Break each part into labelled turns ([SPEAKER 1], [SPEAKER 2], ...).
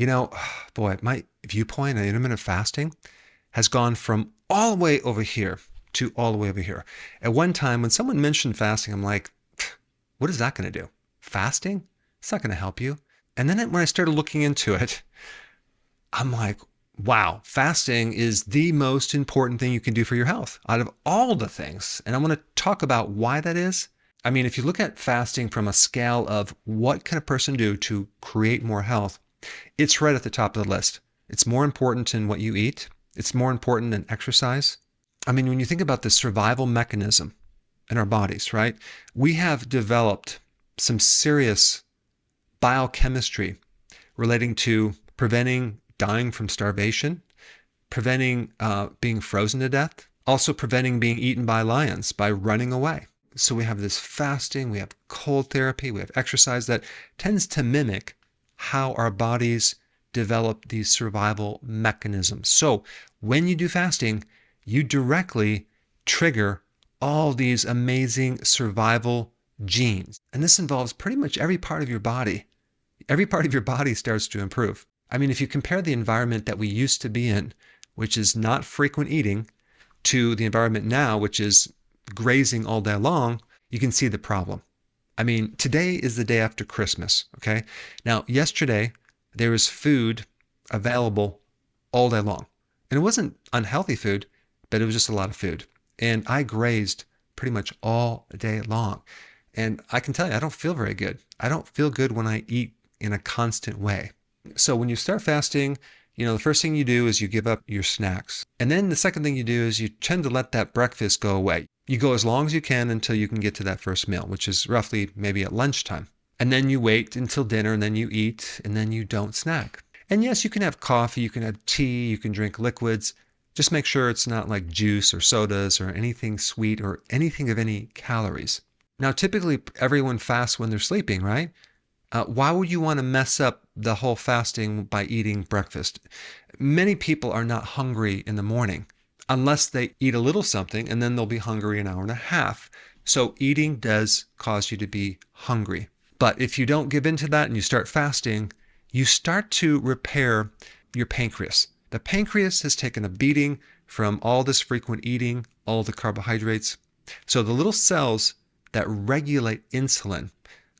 [SPEAKER 1] You know, boy, my viewpoint on intermittent fasting has gone from all the way over here to all the way over here. At one time, when someone mentioned fasting, I'm like, what is that going to do? Fasting? It's not going to help you. And then when I started looking into it, I'm like, wow, fasting is the most important thing you can do for your health out of all the things. And I want to talk about why that is. I mean, if you look at fasting from a scale of what can a person do to create more health, it's right at the top of the list. It's more important than what you eat. It's more important than exercise. I mean, when you think about the survival mechanism in our bodies, right? We have developed some serious biochemistry relating to preventing dying from starvation, preventing being frozen to death, also preventing being eaten by lions by running away. So we have this fasting, we have cold therapy, we have exercise that tends to mimic how our bodies develop these survival mechanisms. So when you do fasting, you directly trigger all these amazing survival genes. And this involves pretty much every part of your body. Every part of your body starts to improve. I mean, if you compare the environment that we used to be in, which is not frequent eating, to the environment now, which is grazing all day long, you can see the problem. I mean, today is the day after Christmas, okay? Now, yesterday, there was food available all day long. And it wasn't unhealthy food, but it was just a lot of food. And I grazed pretty much all day long. And I can tell you, I don't feel very good. I don't feel good when I eat in a constant way. So when you start fasting, the first thing you do is you give up your snacks. And then the second thing you do is you tend to let that breakfast go away. You go as long as you can until you can get to that first meal, which is roughly maybe at lunchtime. And then you wait until dinner, and then you eat, and then you don't snack. And yes, you can have coffee, you can have tea, you can drink liquids. Just make sure it's not like juice or sodas or anything sweet or anything of any calories. Now, typically everyone fasts when they're sleeping, right? Why would you want to mess up the whole fasting by eating breakfast? Many people are not hungry in the morning unless they eat a little something, and then they'll be hungry an hour and a half. So eating does cause you to be hungry. But if you don't give in to that and you start fasting, you start to repair your pancreas. The pancreas has taken a beating from all this frequent eating, all the carbohydrates. So the little cells that regulate insulin,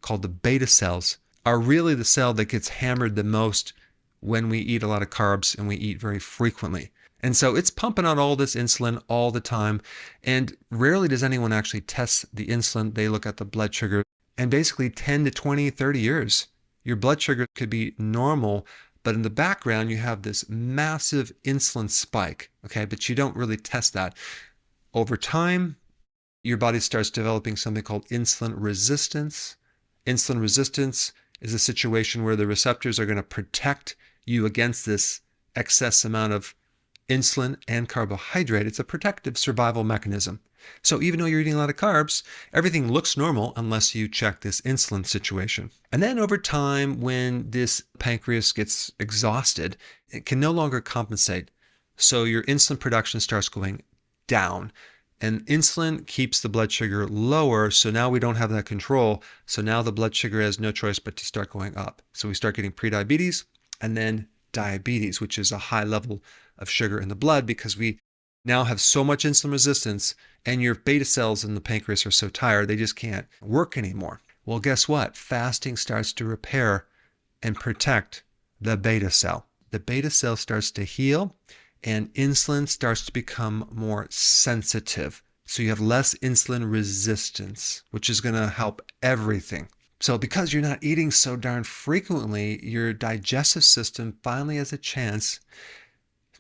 [SPEAKER 1] called the beta cells, are really the cell that gets hammered the most when we eat a lot of carbs and we eat very frequently. And so it's pumping out all this insulin all the time. And rarely does anyone actually test the insulin. They look at the blood sugar. And basically 10 to 20, 30 years, your blood sugar could be normal, but in the background, you have this massive insulin spike, okay? But you don't really test that. Over time, your body starts developing something called insulin resistance. Insulin resistance is a situation where the receptors are going to protect you against this excess amount of insulin and carbohydrate. It's a protective survival mechanism. So even though you're eating a lot of carbs, everything looks normal unless you check this insulin situation. And then over time, when this pancreas gets exhausted, it can no longer compensate. So your insulin production starts going down. And insulin keeps the blood sugar lower, so now we don't have that control. So now the blood sugar has no choice but to start going up. So we start getting prediabetes and then diabetes, which is a high level of sugar in the blood because we now have so much insulin resistance and your beta cells in the pancreas are so tired, they just can't work anymore. Well, guess what? Fasting starts to repair and protect the beta cell. The beta cell starts to heal and insulin starts to become more sensitive. So you have less insulin resistance, which is going to help everything. So because you're not eating so darn frequently, your digestive system finally has a chance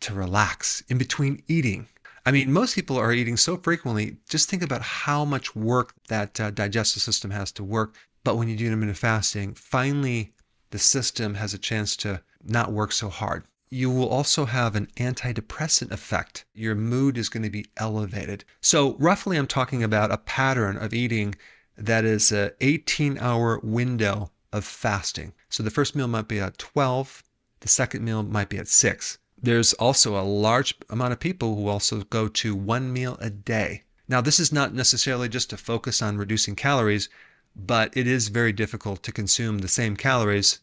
[SPEAKER 1] to relax in between eating. I mean, most people are eating so frequently. Just think about how much work that digestive system has to work. But when you do intermittent fasting, finally the system has a chance to not work so hard. You will also have an antidepressant effect. Your mood is going to be elevated. So roughly I'm talking about a pattern of eating that is an 18-hour window of fasting. So the first meal might be at 12. The second meal might be at 6. There's also a large amount of people who also go to 1 meal a day. Now, this is not necessarily just to focus on reducing calories, but it is very difficult to consume the same calories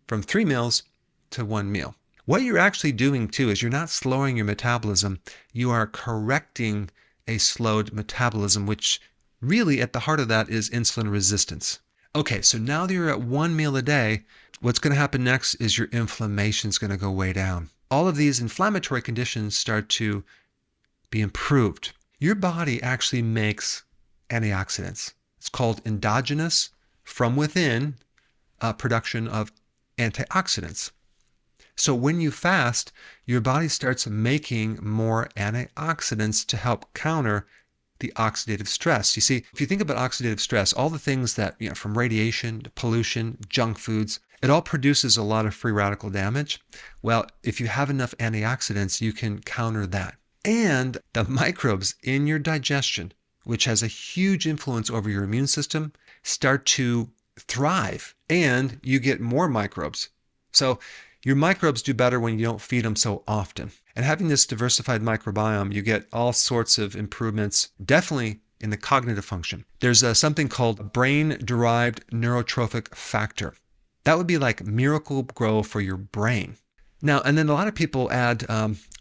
[SPEAKER 1] from 3 meals to one meal. What you're actually doing too is you're not slowing your metabolism, you are correcting a slowed metabolism, which really at the heart of that is insulin resistance. Okay, so now that you're at one meal a day, what's going to happen next is your inflammation is going to go way down. All of these inflammatory conditions start to be improved. Your body actually makes antioxidants. It's called endogenous from within production of antioxidants. So when you fast, your body starts making more antioxidants to help counter the oxidative stress. You see, if you think about oxidative stress, all the things that, from radiation to pollution, junk foods, it all produces a lot of free radical damage. Well, if you have enough antioxidants, you can counter that. And the microbes in your digestion, which has a huge influence over your immune system, start to thrive and you get more microbes. So your microbes do better when you don't feed them so often. And having this diversified microbiome, you get all sorts of improvements, definitely in the cognitive function. There's something called brain-derived neurotrophic factor. That would be like miracle grow for your brain. Now, and then a lot of people add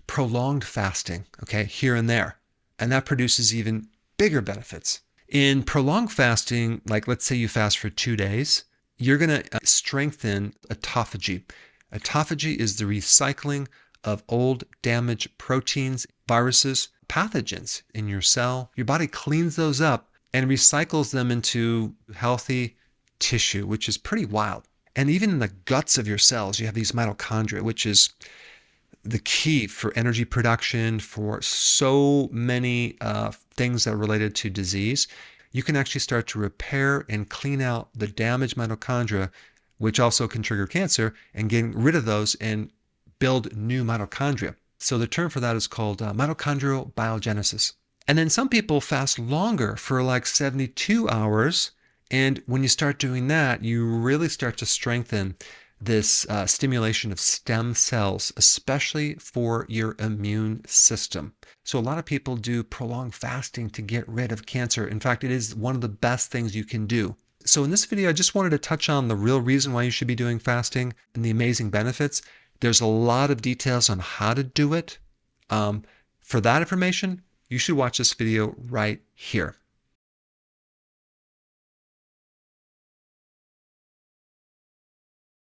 [SPEAKER 1] prolonged fasting, okay, here and there. And that produces even bigger benefits. In prolonged fasting, like let's say you fast for 2 days, you're going to strengthen autophagy. Autophagy is the recycling of old damaged proteins, viruses, pathogens in your cell. Your body cleans those up and recycles them into healthy tissue, which is pretty wild. And even in the guts of your cells, you have these mitochondria, which is the key for energy production, for so many things that are related to disease. You can actually start to repair and clean out the damaged mitochondria, which also can trigger cancer, and getting rid of those and build new mitochondria. So the term for that is called mitochondrial biogenesis. And then some people fast longer for like 72 hours. And when you start doing that, you really start to strengthen this stimulation of stem cells, especially for your immune system. So a lot of people do prolonged fasting to get rid of cancer. In fact, it is one of the best things you can do. So in this video, I just wanted to touch on the real reason why you should be doing fasting and the amazing benefits. There's a lot of details on how to do it. For that information, you should watch this video right here.